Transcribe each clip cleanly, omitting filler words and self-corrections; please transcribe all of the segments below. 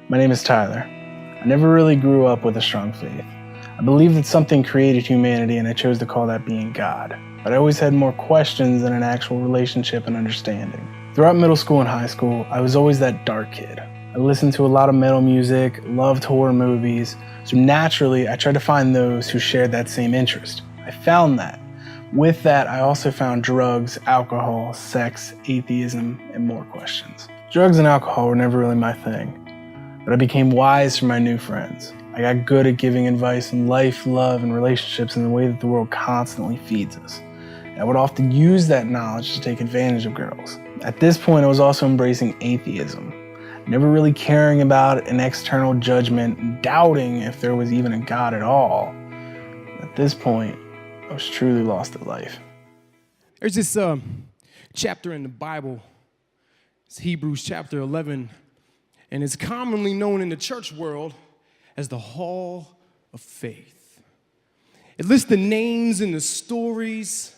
My name is Tyler. I never really grew up with a strong faith. I believe that something created humanity and I chose to call that being God. But I always had more questions than an actual relationship and understanding. Throughout middle school and high school, I was always that dark kid. I listened to a lot of metal music, loved horror movies, so naturally I tried to find those who shared that same interest. I found that. With that, I also found drugs, alcohol, sex, atheism, and more questions. Drugs and alcohol were never really my thing. But I became wise from my new friends. I got good at giving advice on life, love, and relationships in the way that the world constantly feeds us. And I would often use that knowledge to take advantage of girls. At this point, I was also embracing atheism, never really caring about an external judgment and doubting if there was even a God at all. At this point, I was truly lost at life. There's this chapter in the Bible. It's Hebrews chapter 11. And it's commonly known in the church world as the Hall of Faith. It lists the names and the stories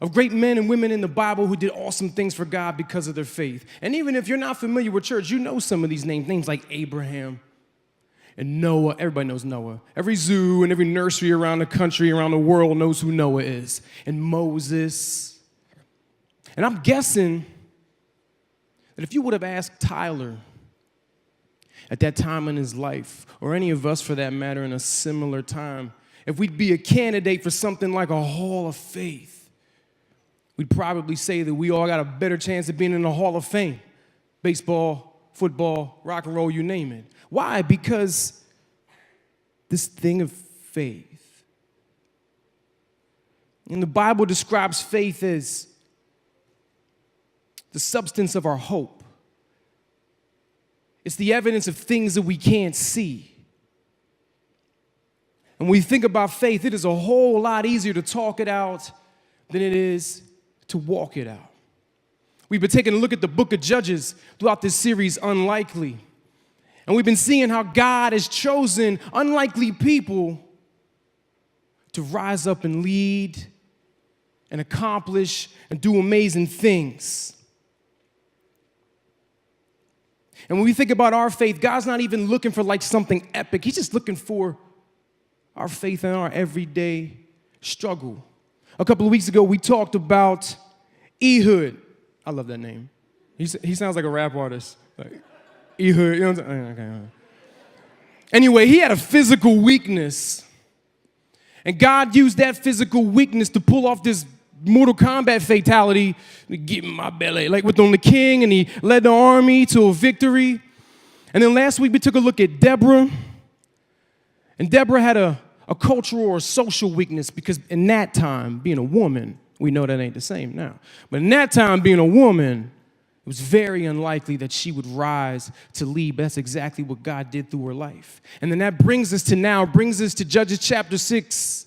of great men and women in the Bible who did awesome things for God because of their faith. And even if you're not familiar with church, you know some of these names like Abraham and Noah. Everybody knows Noah. Every zoo and every nursery around the country, around the world knows who Noah is. And Moses. And I'm guessing that if you would have asked Tyler at that time in his life, or any of us for that matter in a similar time, if we'd be a candidate for something like a Hall of Faith, we'd probably say that we all got a better chance of being in the Hall of Fame. Baseball, football, rock and roll, you name it. Why? Because this thing of faith. And the Bible describes faith as the substance of our hope. It's the evidence of things that we can't see. And when we think about faith, it is a whole lot easier to talk it out than it is to walk it out. We've been taking a look at the book of Judges throughout this series, Unlikely. And we've been seeing how God has chosen unlikely people to rise up and lead and accomplish and do amazing things. And when we think about our faith, God's not even looking for like something epic. He's just looking for our faith in our everyday struggle. A couple of weeks ago, we talked about Ehud. I love that name. He sounds like a rap artist. Like, Ehud, you know what I'm saying? Okay. Anyway, he had a physical weakness. And God used that physical weakness to pull off this Mortal Kombat fatality, get in my belly, like on the king, and he led the army to a victory. And then last week we took a look at Deborah. And Deborah had a cultural or social weakness because in that time, being a woman, we know that ain't the same now. But in that time, being a woman, it was very unlikely that she would rise to lead, but that's exactly what God did through her life. And then that brings us to Judges chapter 6.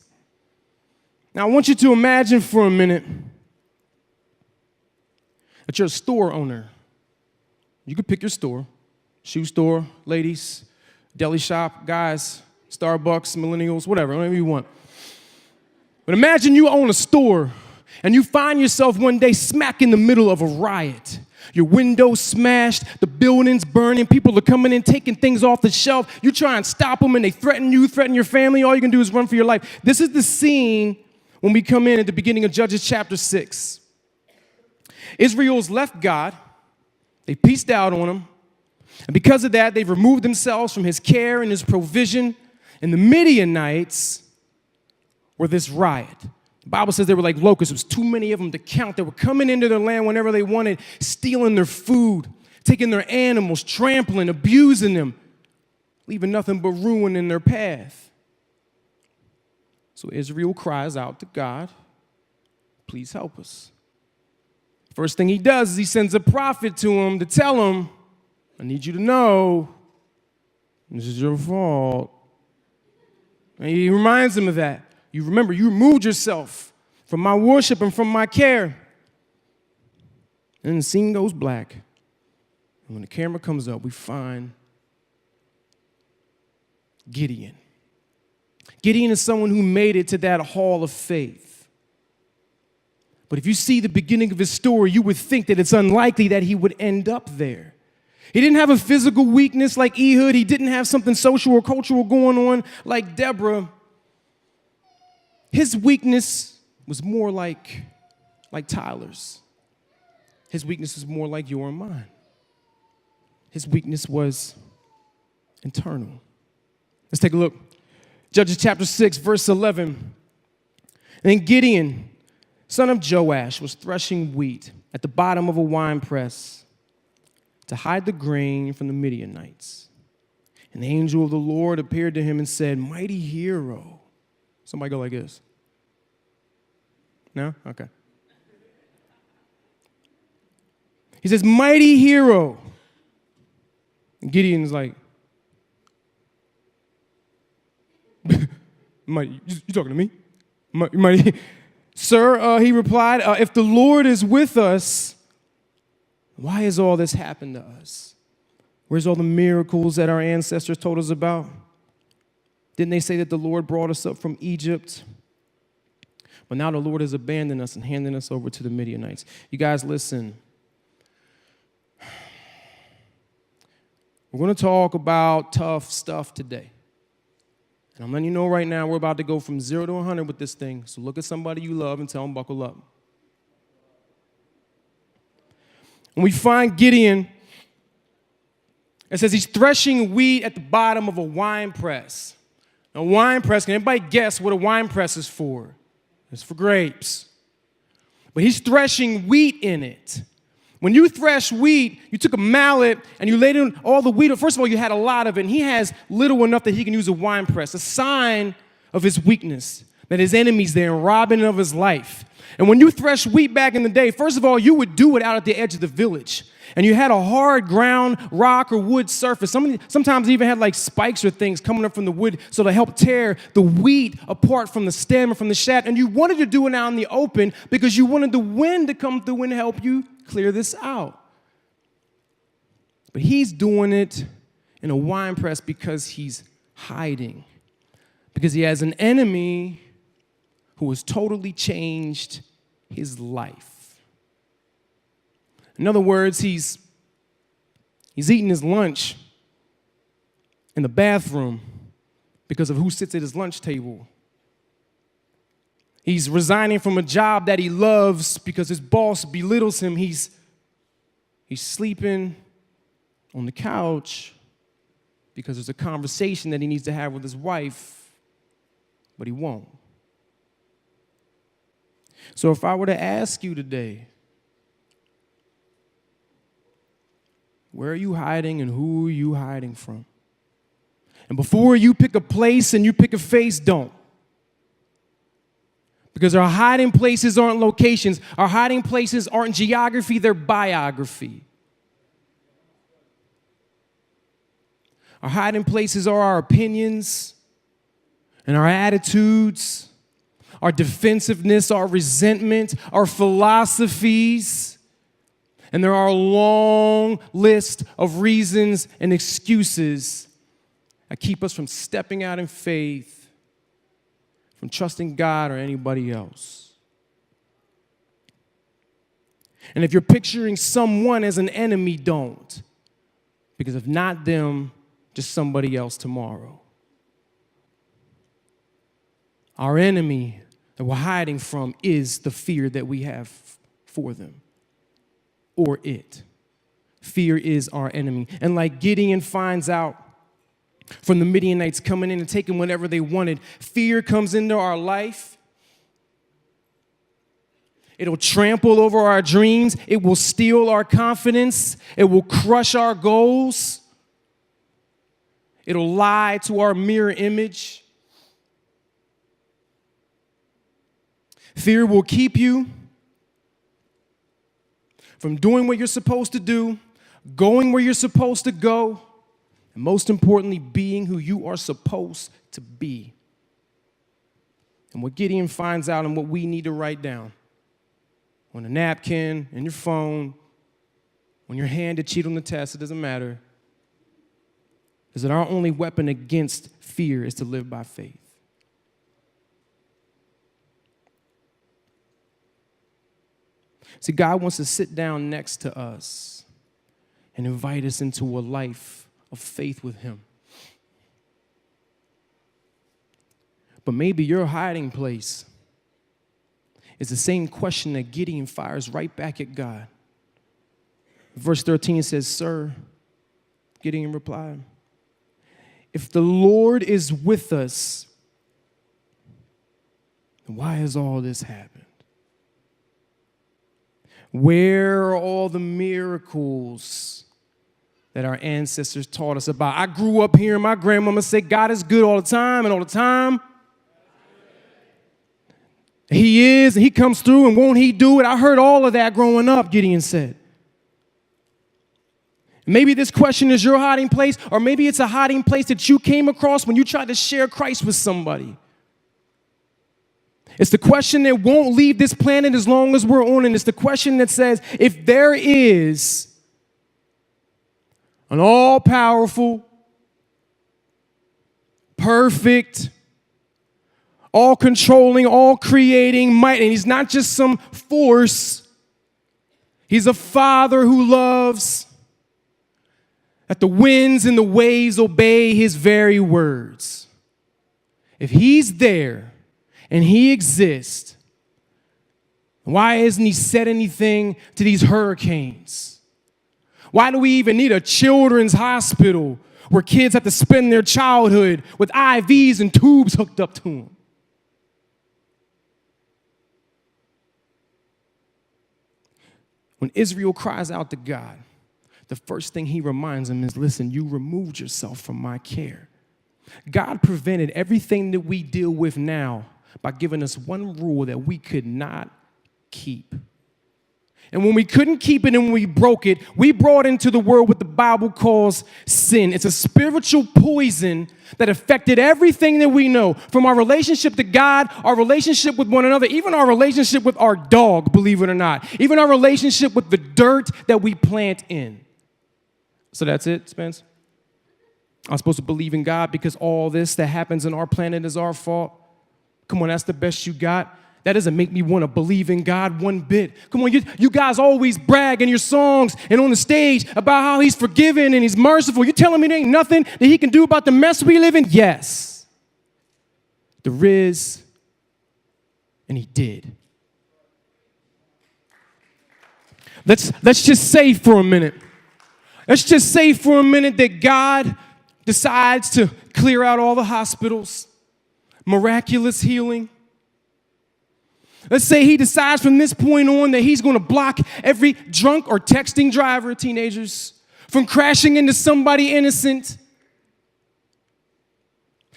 Now, I want you to imagine for a minute that you're a store owner. You could pick your store, shoe store, ladies, deli shop, guys, Starbucks, millennials, whatever you want. But imagine you own a store and you find yourself one day smack in the middle of a riot. Your windows smashed, the building's burning, people are coming in, taking things off the shelf. You try and stop them and they threaten you, threaten your family. All you can do is run for your life. This is the scene when we come in at the beginning of Judges chapter 6. Israel's left God. They pieced out on him. And because of that, they've removed themselves from his care and his provision. And the Midianites were this riot. The Bible says they were like locusts. There was too many of them to count. They were coming into their land whenever they wanted, stealing their food, taking their animals, trampling, abusing them, leaving nothing but ruin in their path. So Israel cries out to God, please help us. First thing he does is he sends a prophet to him to tell him, I need you to know this is your fault. And he reminds him of that. You remember, you removed yourself from my worship and from my care. And the scene goes black. And when the camera comes up, we find Gideon. Gideon is someone who made it to that hall of faith. But if you see the beginning of his story, you would think that it's unlikely that he would end up there. He didn't have a physical weakness like Ehud. He didn't have something social or cultural going on like Deborah. His weakness was more like Tyler's. His weakness was more like your and mine. His weakness was internal. Let's take a look. Judges chapter 6, verse 11. And then Gideon, son of Joash, was threshing wheat at the bottom of a winepress to hide the grain from the Midianites. And the angel of the Lord appeared to him and said, "Mighty hero." Somebody go like this. No? Okay. He says, "Mighty hero." And Gideon's like, "Mighty, you talking to me? Mighty." "Sir," he replied, "if the Lord is with us, why has all this happened to us? Where's all the miracles that our ancestors told us about? Didn't they say that the Lord brought us up from Egypt? But now the Lord has abandoned us and handed us over to the Midianites." You guys, listen. We're going to talk about tough stuff today. And I'm letting you know right now, we're about to go from 0 to 100 with this thing. So look at somebody you love and tell them, buckle up. When we find Gideon, it says he's threshing wheat at the bottom of a wine press. A wine press, can anybody guess what a wine press is for? It's for grapes. But he's threshing wheat in it. When you thresh wheat, you took a mallet and you laid in all the wheat. First of all, you had a lot of it, and he has little enough that he can use a wine press, a sign of his weakness, that his enemy's there and robbing of his life. And when you thresh wheat back in the day, first of all, you would do it out at the edge of the village. And you had a hard ground, rock, or wood surface. Sometimes you even had like spikes or things coming up from the wood so to help tear the wheat apart from the stem and from the shaft. And you wanted to do it out in the open because you wanted the wind to come through and help you clear this out. But he's doing it in a wine press because he's hiding. Because he has an enemy who has totally changed his life. In other words, he's eating his lunch in the bathroom because of who sits at his lunch table. He's resigning from a job that he loves because his boss belittles him. He's sleeping on the couch because there's a conversation that he needs to have with his wife, but he won't. So if I were to ask you today, where are you hiding and who are you hiding from? And before you pick a place and you pick a face, don't. Because our hiding places aren't locations. Our hiding places aren't geography, they're biography. Our hiding places are our opinions and our attitudes, our defensiveness, our resentment, our philosophies. And there are a long list of reasons and excuses that keep us from stepping out in faith, from trusting God or anybody else. And if you're picturing someone as an enemy, don't. Because if not them, just somebody else tomorrow. Our enemy that we're hiding from is the fear that we have for them. Or it. Fear is our enemy. And like Gideon finds out from the Midianites coming in and taking whatever they wanted, fear comes into our life. It'll trample over our dreams. It will steal our confidence. It will crush our goals. It'll lie to our mirror image. Fear will keep you from doing what you're supposed to do, going where you're supposed to go, and most importantly, being who you are supposed to be. And what Gideon finds out and what we need to write down on a napkin, in your phone, on your hand to cheat on the test, it doesn't matter, is that our only weapon against fear is to live by faith. See, God wants to sit down next to us. and invite us into a life of faith with him. But maybe your hiding place is the same question that Gideon fires right back at God. Verse 13 says, "Sir," Gideon replied, "if the Lord is with us, then why has all this happened? Where are all the miracles that our ancestors taught us about?" I grew up hearing my grandmama say God is good all the time and all the time. He is, and he comes through, and won't he do it? I heard all of that growing up, Gideon said. Maybe this question is your hiding place, or maybe it's a hiding place that you came across when you tried to share Christ with somebody. It's the question that won't leave this planet as long as we're on it. It's the question that says, if there is an all-powerful, perfect, all-controlling, all-creating might, and he's not just some force, he's a father who loves, that the winds and the waves obey his very words. If he's there and he exists, why hasn't he said anything to these hurricanes? Why do we even need a children's hospital where kids have to spend their childhood with IVs and tubes hooked up to them? When Israel cries out to God, the first thing he reminds them is, listen, you removed yourself from my care. God prevented everything that we deal with now by giving us one rule that we could not keep. And when we couldn't keep it and when we broke it, we brought into the world what the Bible calls sin. It's a spiritual poison that affected everything that we know, from our relationship to God, our relationship with one another, even our relationship with our dog, believe it or not, even our relationship with the dirt that we plant in. So that's it, Spence? I'm supposed to believe in God because all this that happens on our planet is our fault? Come on, that's the best you got? That doesn't make me want to believe in God one bit. Come on, you guys always brag in your songs and on the stage about how he's forgiving and he's merciful. You telling me there ain't nothing that he can do about the mess we live in? Yes, there is, and he did. Let's just say for a minute. Let's just say for a minute that God decides to clear out all the hospitals, miraculous healing. Let's say he decides from this point on that he's going to block every drunk or texting driver, teenagers, from crashing into somebody innocent.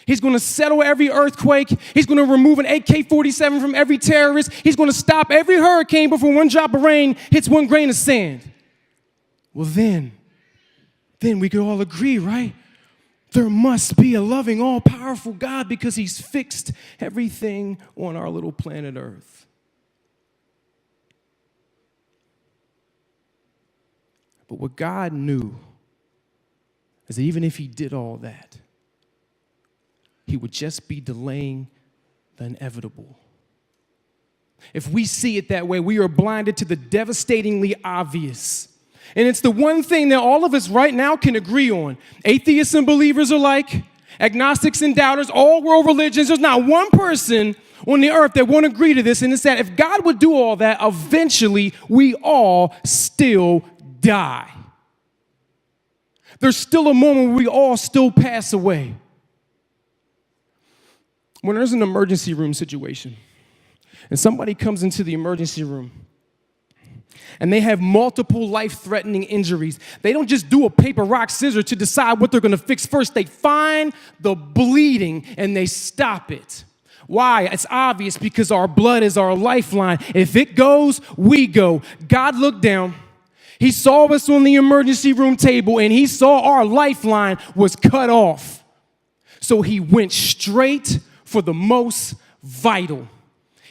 He's going to settle every earthquake. He's going to remove an AK-47 from every terrorist. He's going to stop every hurricane before one drop of rain hits one grain of sand. Well, then we could all agree, right? There must be a loving, all-powerful God because he's fixed everything on our little planet Earth. But what God knew is that even if he did all that, he would just be delaying the inevitable. If we see it that way, we are blinded to the devastatingly obvious. And it's the one thing that all of us right now can agree on. Atheists and believers alike, agnostics and doubters, all world religions, there's not one person on the earth that won't agree to this, and it's that if God would do all that, eventually we all still die. There's still a moment where we all still pass away. When there's an emergency room situation, and somebody comes into the emergency room, and they have multiple life-threatening injuries, they don't just do a paper, rock, scissors to decide what they're going to fix first. They find the bleeding and they stop it. Why? It's obvious, because our blood is our lifeline. If it goes, we go. God looked down. He saw us on the emergency room table, and he saw our lifeline was cut off. So he went straight for the most vital.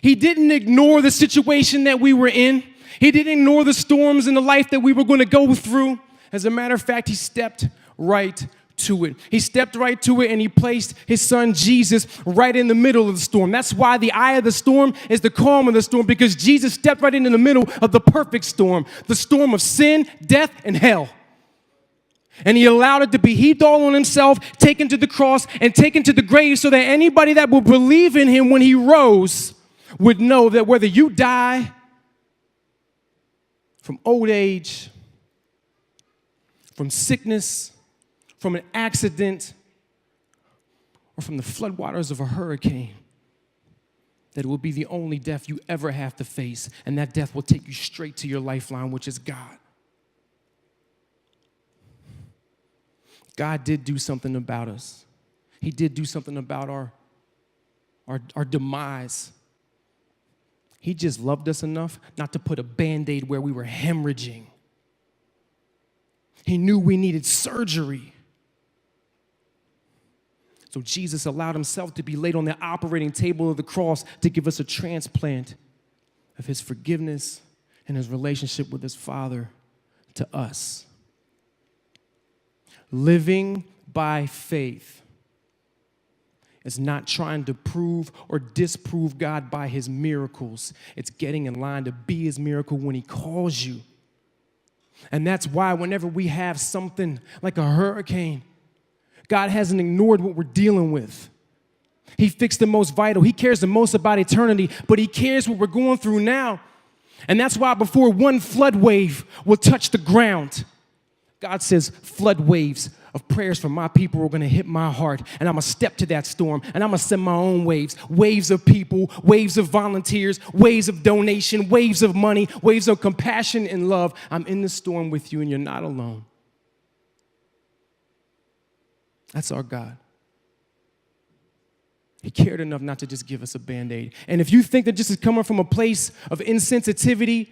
He didn't ignore the situation that we were in. He didn't ignore the storms in the life that we were going to go through. As a matter of fact, he stepped right to it. He stepped right to it, and he placed his son Jesus right in the middle of the storm. That's why the eye of the storm is the calm of the storm, because Jesus stepped right into the middle of the perfect storm, the storm of sin, death, and hell. And he allowed it to be heaped all on himself, taken to the cross, and taken to the grave so that anybody that will believe in him when he rose would know that whether you die from old age, from sickness, from an accident, or from the floodwaters of a hurricane, that it will be the only death you ever have to face, and that death will take you straight to your lifeline, which is God. God did do something about us. He did do something about our demise. He just loved us enough not to put a Band-Aid where we were hemorrhaging. He knew we needed surgery. So Jesus allowed himself to be laid on the operating table of the cross to give us a transplant of his forgiveness and his relationship with his Father to us. Living by faith is not trying to prove or disprove God by his miracles. It's getting in line to be his miracle when he calls you. And that's why whenever we have something like a hurricane, God hasn't ignored what we're dealing with. He fixed the most vital. He cares the most about eternity, but he cares what we're going through now. And that's why before one flood wave will touch the ground, God says flood waves of prayers from my people are going to hit my heart, and I'm going to step to that storm, and I'm going to send my own waves, waves of people, waves of volunteers, waves of donation, waves of money, waves of compassion and love. I'm in the storm with you, and you're not alone. That's our God. He cared enough not to just give us a Band-Aid. And if you think that this is coming from a place of insensitivity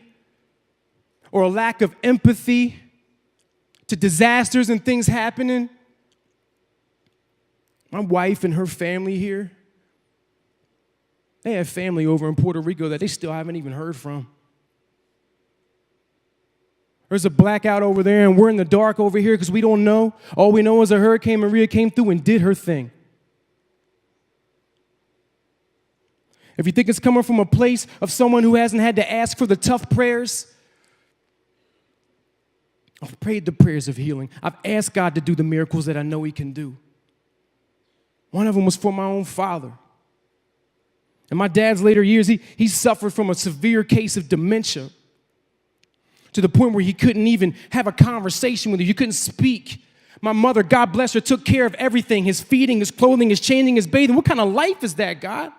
or a lack of empathy to disasters and things happening, my wife and her family here, they have family over in Puerto Rico that they still haven't even heard from. There's a blackout over there, and we're in the dark over here because we don't know. All we know is a Hurricane Maria came through and did her thing. If you think it's coming from a place of someone who hasn't had to ask for the tough prayers, I've prayed the prayers of healing. I've asked God to do the miracles that I know he can do. One of them was for my own father. In my dad's later years, he suffered from a severe case of dementia to the point where he couldn't even have a conversation with you. You couldn't speak. My mother, God bless her, took care of everything, his feeding, his clothing, his changing, his bathing. What kind of life is that, God?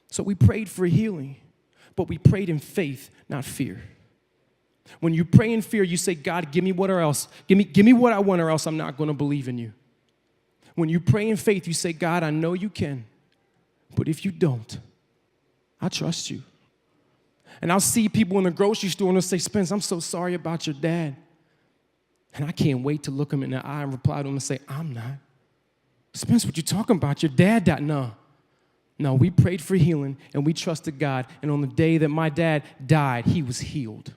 So we prayed for healing, but we prayed in faith, not fear. When you pray in fear, you say, God, give me what or else. Give me what I want or else I'm not going to believe in you. When you pray in faith, you say, God, I know you can, but if you don't, I trust you. And I'll see people in the grocery store and they'll say, Spence, I'm so sorry about your dad. And I can't wait to look him in the eye and reply to him and say, I'm not. Spence, what you talking about? Your dad died. No, we prayed for healing and we trusted God. And on the day that my dad died, he was healed.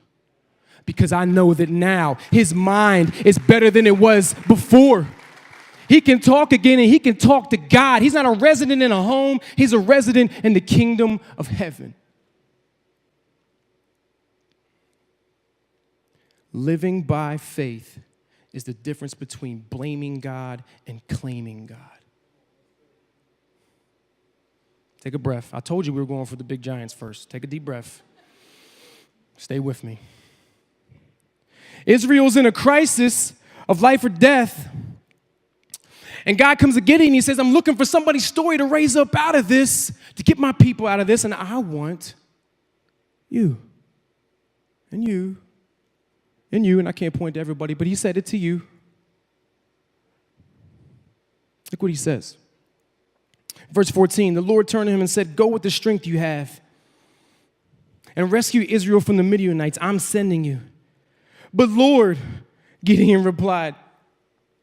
Because I know that now his mind is better than it was before. He can talk again and he can talk to God. He's not a resident in a home. He's a resident in the kingdom of heaven. Living by faith is the difference between blaming God and claiming God. Take a breath. I told you we were going for the big giants first. Take a deep breath. Stay with me. Israel's in a crisis of life or death. And God comes to Gideon and he says, I'm looking for somebody's story to raise up out of this, to get my people out of this, and I want you. And you. And you, and I can't point to everybody, but he said it to you. Look what he says. Verse 14, the Lord turned to him and said, go with the strength you have and rescue Israel from the Midianites. I'm sending you. But Lord, Gideon replied,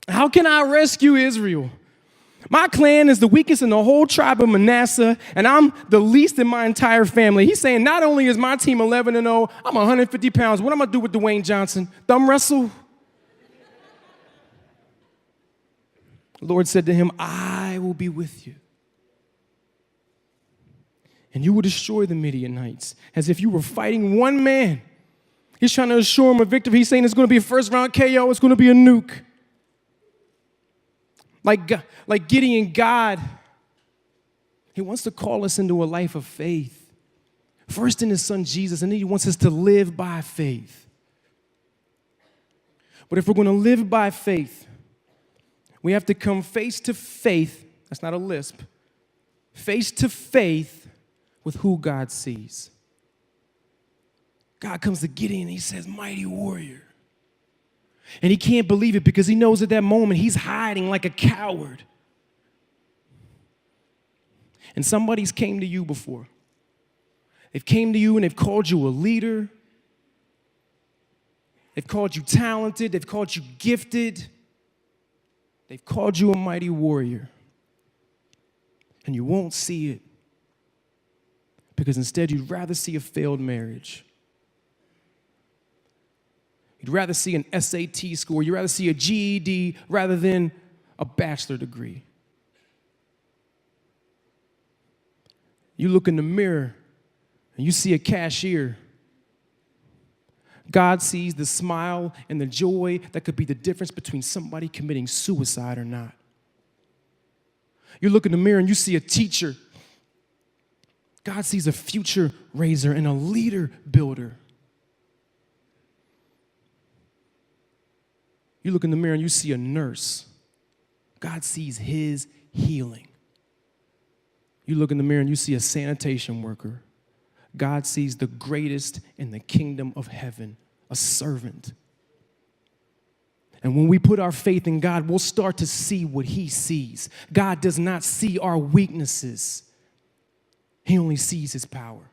how can I rescue Israel? My clan is the weakest in the whole tribe of Manasseh, and I'm the least in my entire family. He's saying not only is my team 11-0, I'm 150 pounds. What am I going to do with Dwayne Johnson? Thumb wrestle? The Lord said to him, I will be with you. And you will destroy the Midianites as if you were fighting one man. He's trying to assure him of victory. He's saying it's going to be a first-round KO. It's going to be a nuke. Like Gideon, God, he wants to call us into a life of faith. First in his son Jesus, and then he wants us to live by faith. But if we're going to live by faith, we have to come face to faith. That's not a lisp. Face to faith with who God sees. God comes to Gideon and he says, mighty warrior. And he can't believe it because he knows at that moment he's hiding like a coward. And somebody's came to you before. They've came to you and they've called you a leader. They've called you talented. They've called you gifted. They've called you a mighty warrior. And you won't see it because instead you'd rather see a failed marriage. You'd rather see an SAT score. You'd rather see a GED rather than a bachelor degree. You look in the mirror and you see a cashier. God sees the smile and the joy that could be the difference between somebody committing suicide or not. You look in the mirror and you see a teacher. God sees a future raiser and a leader builder. You look in the mirror and you see a nurse. God sees his healing. You look in the mirror and you see a sanitation worker. God sees the greatest in the kingdom of heaven, a servant. And when we put our faith in God, we'll start to see what he sees. God does not see our weaknesses. He only sees his power.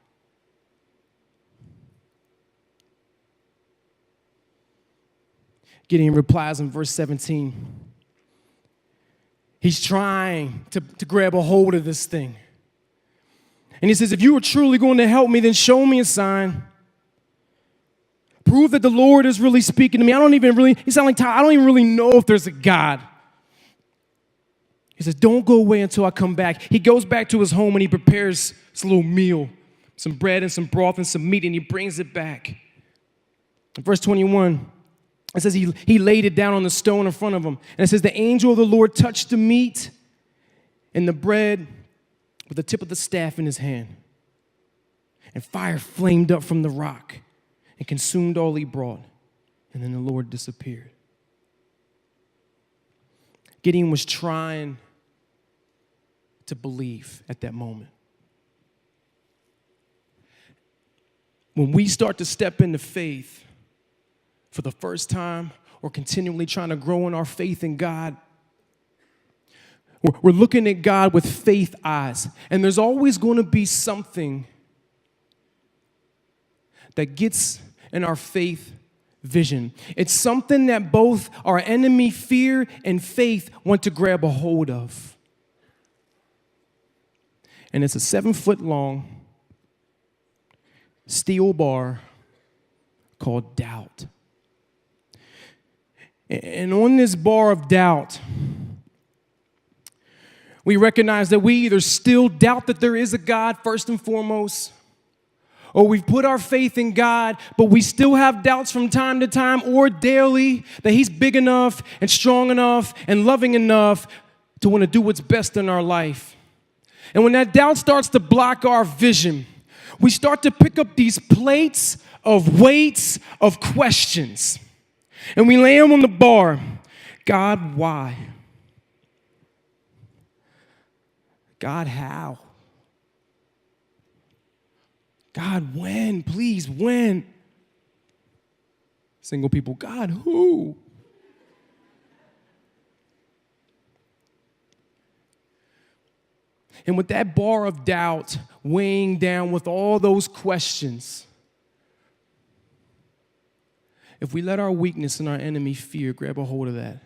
Gideon replies in verse 17. He's trying to grab a hold of this thing. And he says, if you are truly going to help me, then show me a sign. Prove that the Lord is really speaking to me. I don't even really know if there's a God. He says, don't go away until I come back. He goes back to his home and he prepares this little meal, some bread and some broth and some meat, and he brings it back. In verse 21, it says he laid it down on the stone in front of him. And it says the angel of the Lord touched the meat and the bread with the tip of the staff in his hand. And fire flamed up from the rock and consumed all he brought. And then the Lord disappeared. Gideon was trying to believe at that moment. When we start to step into faith for the first time or continually trying to grow in our faith in God, we're looking at God with faith eyes. And there's always going to be something that gets in our faith vision. It's something that both our enemy, fear, and faith want to grab a hold of. And it's a 7-foot-long steel bar called doubt. And on this bar of doubt, we recognize that we either still doubt that there is a God, first and foremost, or we've put our faith in God, but we still have doubts from time to time or daily that he's big enough and strong enough and loving enough to want to do what's best in our life. And when that doubt starts to block our vision, we start to pick up these plates of weights of questions. And we lay them on the bar. God, why? God, how? God, when? Please, when? Single people, God, who? And with that bar of doubt weighing down with all those questions, if we let our weakness and our enemy fear grab a hold of that,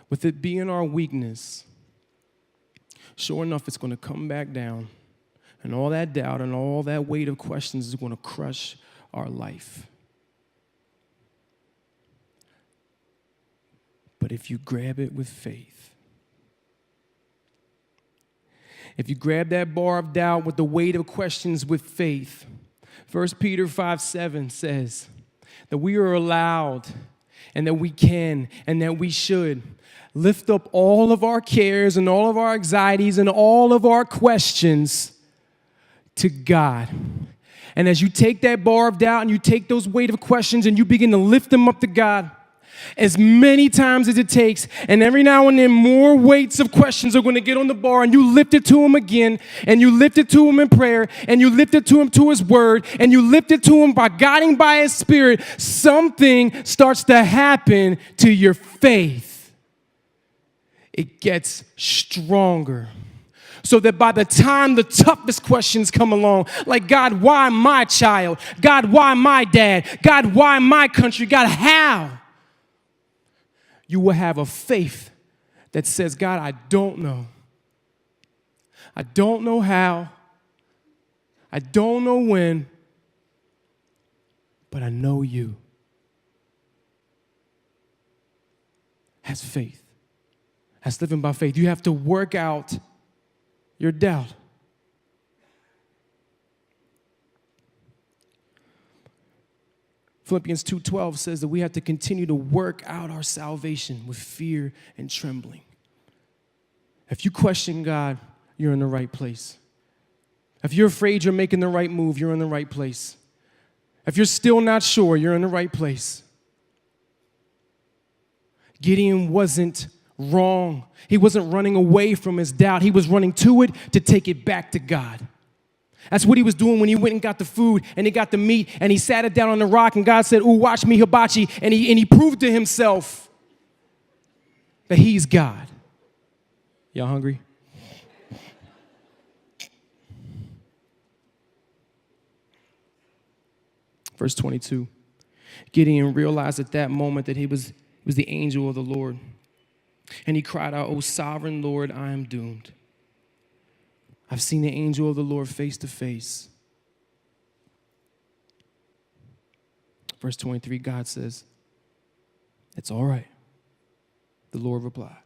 with it being our weakness, sure enough, it's going to come back down. And all that doubt and all that weight of questions is going to crush our life. But if you grab it with faith, if you grab that bar of doubt with the weight of questions with faith, 1 Peter 5:7 says that we are allowed and that we can and that we should lift up all of our cares and all of our anxieties and all of our questions to God. And as you take that bar of doubt and you take those weight of questions and you begin to lift them up to God as many times as it takes, and every now and then more weights of questions are going to get on the bar, and you lift it to him again, and you lift it to him in prayer, and you lift it to him to his word, and you lift it to him by guiding by his spirit, something starts to happen to your faith. It gets stronger. So that by the time the toughest questions come along, like, God, why my child? God, why my dad? God, why my country? God, how? You will have a faith that says, God, I don't know. I don't know how. I don't know when. But I know you. That's faith. That's living by faith. You have to work out your doubt. Philippians 2:12 says that we have to continue to work out our salvation with fear and trembling. If you question God, you're in the right place. If you're afraid you're making the right move, you're in the right place. If you're still not sure, you're in the right place. Gideon wasn't wrong. He wasn't running away from his doubt. He was running to it to take it back to God. That's what he was doing when he went and got the food and he got the meat and he sat it down on the rock and God said, "Ooh, watch me, hibachi." And he proved to himself that he's God. Y'all hungry? Verse 22. Gideon realized at that moment that he was the angel of the Lord. And he cried out, "O sovereign Lord, I am doomed. I've seen the angel of the Lord face to face." Verse 23, God says, "It's all right." The Lord replied,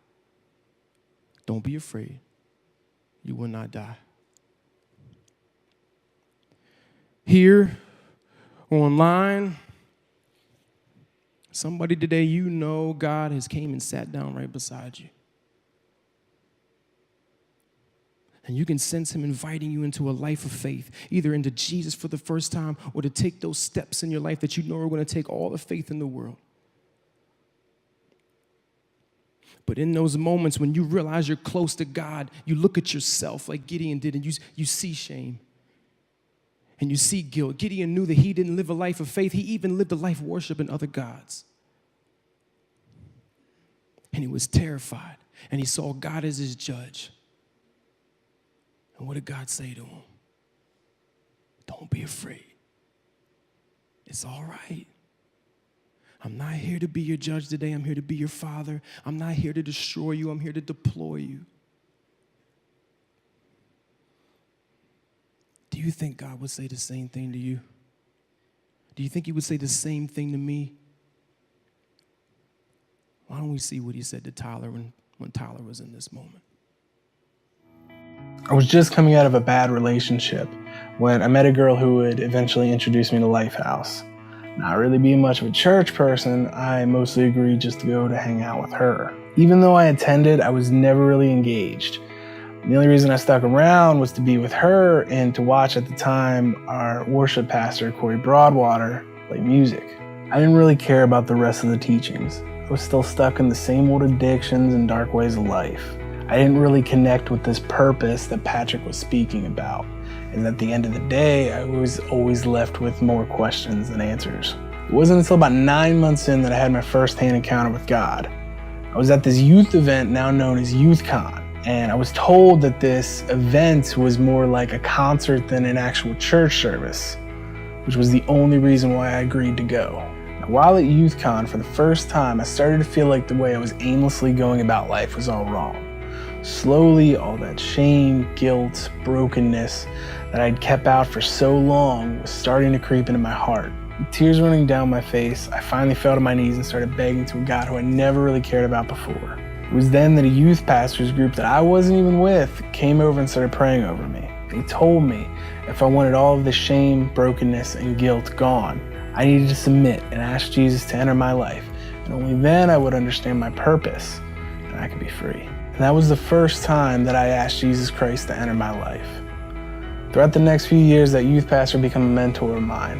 "Don't be afraid. You will not die." Here, online, somebody today, you know God has came and sat down right beside you. And you can sense him inviting you into a life of faith, either into Jesus for the first time or to take those steps in your life that you know are going to take all the faith in the world. But in those moments when you realize you're close to God, you look at yourself like Gideon did, and you see shame. And you see guilt. Gideon knew that he didn't live a life of faith. He even lived a life worshiping other gods. And he was terrified. And he saw God as his judge. And what did God say to him? Don't be afraid. It's all right. I'm not here to be your judge today. I'm here to be your father. I'm not here to destroy you. I'm here to deploy you. Do you think God would say the same thing to you? Do you think he would say the same thing to me? Why don't we see what he said to Tyler when Tyler was in this moment? I was just coming out of a bad relationship when I met a girl who would eventually introduce me to Lifehouse. Not really being much of a church person, I mostly agreed just to go to hang out with her. Even though I attended, I was never really engaged. The only reason I stuck around was to be with her and to watch at the time our worship pastor, Corey Broadwater, play music. I didn't really care about the rest of the teachings. I was still stuck in the same old addictions and dark ways of life. I didn't really connect with this purpose that Patrick was speaking about. And at the end of the day, I was always left with more questions than answers. It wasn't until about 9 months in that I had my first-hand encounter with God. I was at this youth event now known as YouthCon. And I was told that this event was more like a concert than an actual church service, which was the only reason why I agreed to go. Now, while at YouthCon, for the first time, I started to feel like the way I was aimlessly going about life was all wrong. Slowly, all that shame, guilt, brokenness that I'd kept out for so long was starting to creep into my heart. With tears running down my face, I finally fell to my knees and started begging to a God who I never really cared about before. It was then that a youth pastors group that I wasn't even with came over and started praying over me. He told me if I wanted all of the shame, brokenness, and guilt gone, I needed to submit and ask Jesus to enter my life, and only then I would understand my purpose, and I could be free. And that was the first time that I asked Jesus Christ to enter my life. Throughout the next few years, that youth pastor became a mentor of mine,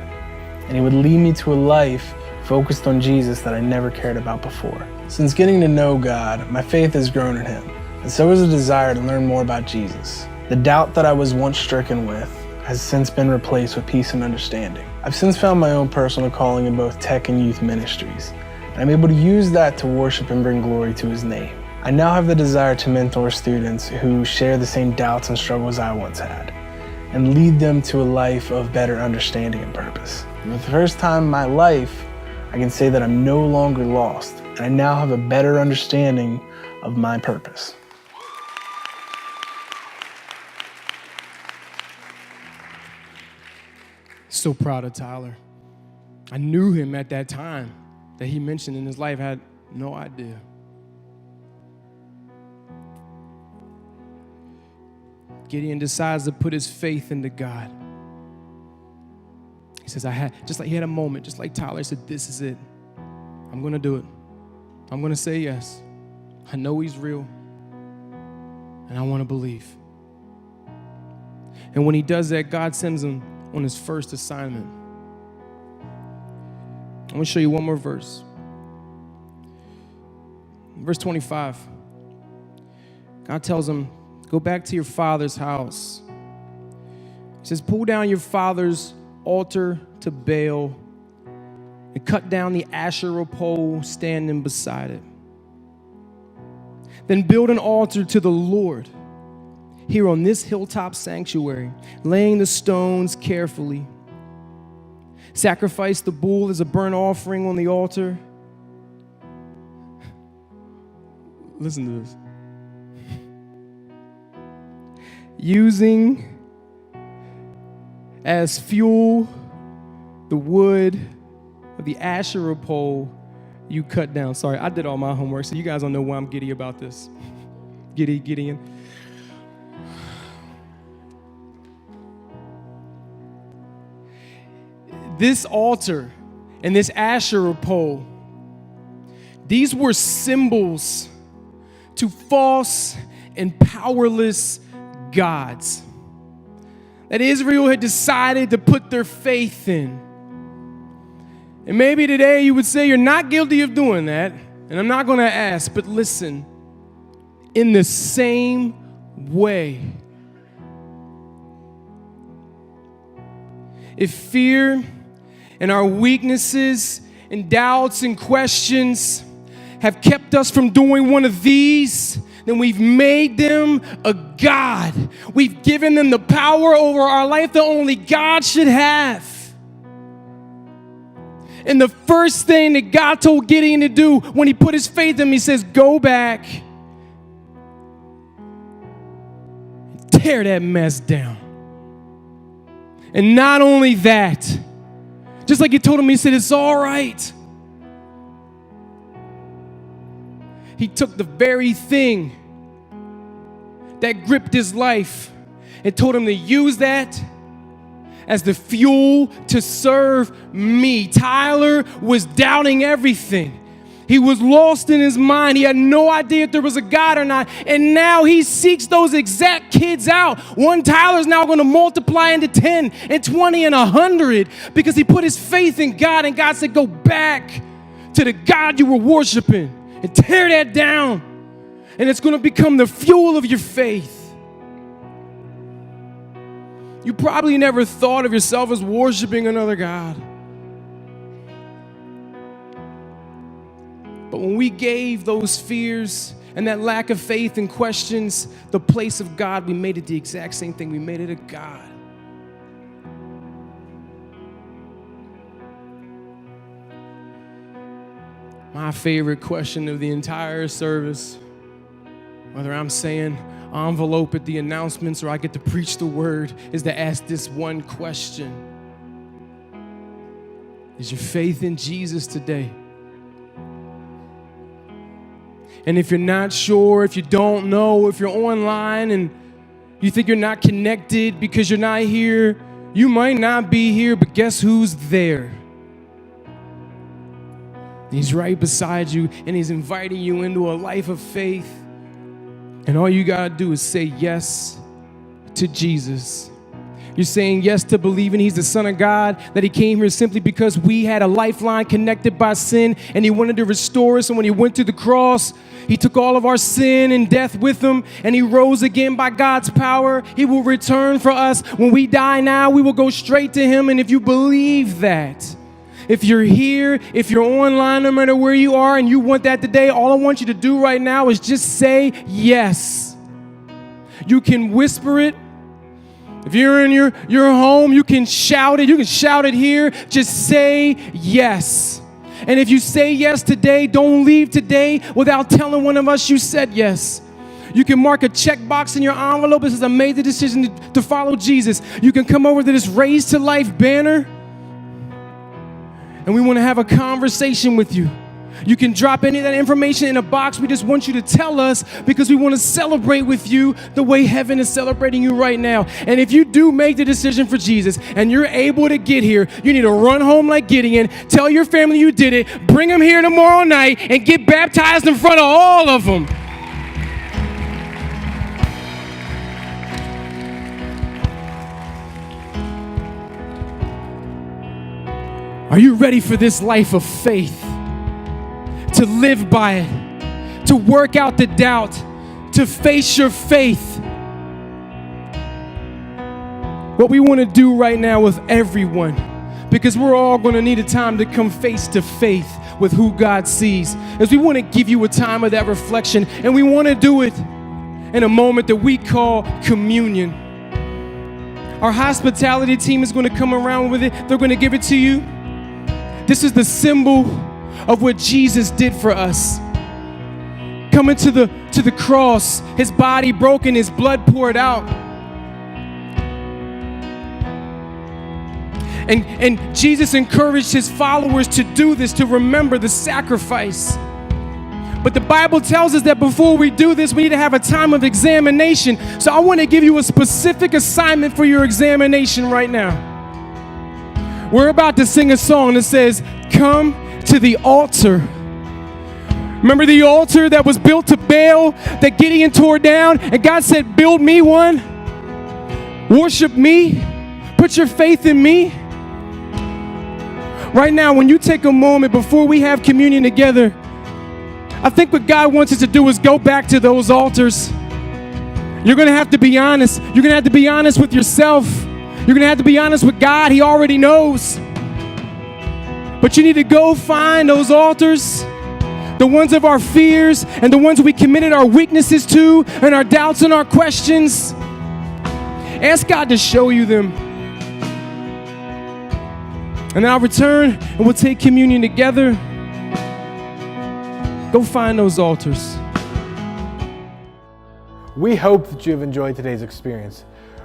and he would lead me to a life focused on Jesus that I never cared about before. Since getting to know God, my faith has grown in him, and so has a desire to learn more about Jesus. The doubt that I was once stricken with has since been replaced with peace and understanding. I've since found my own personal calling in both tech and youth ministries, and I'm able to use that to worship and bring glory to his name. I now have the desire to mentor students who share the same doubts and struggles I once had, and lead them to a life of better understanding and purpose. And for the first time in my life, I can say that I'm no longer lost, and I now have a better understanding of my purpose. So proud of Tyler. I knew him at that time that he mentioned in his life. I had no idea. Gideon decides to put his faith into God. He says, he had a moment, just like Tyler said, this is it. I'm going to do it. I'm going to say yes. I know he's real, and I want to believe. And when he does that, God sends him on his first assignment. I'm going to show you one more verse. Verse 25. God tells him, go back to your father's house. He says, pull down your father's altar to Baal and cut down the Asherah pole standing beside it. Then build an altar to the Lord here on this hilltop sanctuary, laying the stones carefully. Sacrifice the bull as a burnt offering on the altar. Listen to this. Using as fuel the wood of the Asherah pole you cut down. Sorry, I did all my homework, so you guys don't know why I'm giddy about this. Gideon. This altar and this Asherah pole, these were symbols to false and powerless gods that Israel had decided to put their faith in. And maybe today you would say you're not guilty of doing that, and I'm not going to ask, but listen, in the same way, if fear and our weaknesses and doubts and questions have kept us from doing one of these, then we've made them a god. We've given them the power over our life that only God should have. And the first thing that God told Gideon to do when he put his faith in him, he says, go back and tear that mess down. And not only that, just like he told him, he said, it's all right. He took the very thing that gripped his life and told him to use that as the fuel to serve me. Tyler was doubting everything. He was lost in his mind. He had no idea if there was a God or not. And now he seeks those exact kids out. One Tyler's now going to multiply into 10 and 20 and 100 because he put his faith in God. And God said, go back to the God you were worshiping and tear that down. And it's going to become the fuel of your faith. You probably never thought of yourself as worshiping another God. But when we gave those fears and that lack of faith and questions the place of God, we made it the exact same thing. We made it a God. My favorite question of the entire service, whether I'm saying envelope at the announcements or I get to preach the word, is to ask this one question. Is your faith in Jesus today? And if you're not sure, if you don't know, if you're online and You think you're not connected because you're not here. You might not be here, but guess who's there? He's right beside you, and he's inviting you into a life of faith. And all you gotta do is say yes to Jesus. You're saying yes to believing he's the Son of God, that he came here simply because we had a lifeline connected by sin, and he wanted to restore us. And when he went to the cross, he took all of our sin and death with him, and he rose again by God's power. He will return for us. When we die now, we will go straight to him. And if you believe that, if you're here, if you're online, no matter where you are, and you want that today, all I want you to do right now is just say yes. You can whisper it. If you're in your home, you can shout it. You can shout it here. Just say yes. And if you say yes today, don't leave today without telling one of us you said yes. You can mark a check box in your envelope. This is a major decision to follow Jesus. You can come over to this Raise to Life banner, and we want to have a conversation with you. You can drop any of that information in a box. We just want you to tell us because we want to celebrate with you the way heaven is celebrating you right now. And if you do make the decision for Jesus and you're able to get here, you need to run home like Gideon, tell your family you did it, bring them here tomorrow night, and get baptized in front of all of them. Are you ready for this life of faith? To live by it, to work out the doubt, to face your faith. What we want to do right now with everyone, because we're all going to need a time to come face to face with who God sees, is we want to give you a time of that reflection, and we want to do it in a moment that we call communion. Our hospitality team is going to come around with it. They're going to give it to you. This is the symbol of what Jesus did for us. Coming to the cross, his body broken, his blood poured out. And Jesus encouraged his followers to do this, to remember the sacrifice. But the Bible tells us that before we do this, we need to have a time of examination. So I want to give you a specific assignment for your examination right now. We're about to sing a song that says, "Come to the altar." Remember the altar that was built to Baal that Gideon tore down, and God said, "Build me one. Worship me. Put your faith in me." Right now, when you take a moment before we have communion together, I think what God wants us to do is go back to those altars. You're going to have to be honest. You're going to have to be honest with yourself. You're going to have to be honest with God. He already knows. But you need to go find those altars, the ones of our fears and the ones we committed our weaknesses to and our doubts and our questions. Ask God to show you them. And then I'll return and we'll take communion together. Go find those altars. We hope that you have enjoyed today's experience.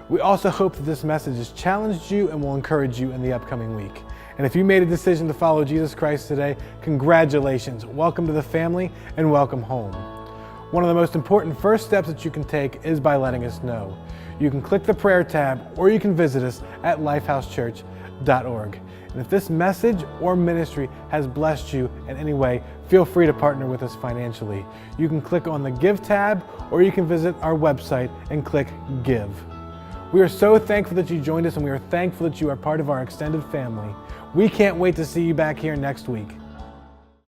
We also hope that this message has challenged you and will encourage you in the upcoming week. And if you made a decision to follow Jesus Christ today, congratulations. Welcome to the family and welcome home. One of the most important first steps that you can take is by letting us know. You can click the prayer tab or you can visit us at lifehousechurch.org. And if this message or ministry has blessed you in any way, feel free to partner with us financially. You can click on the Give tab or you can visit our website and click Give. We are so thankful that you joined us, and we are thankful that you are part of our extended family. We can't wait to see you back here next week.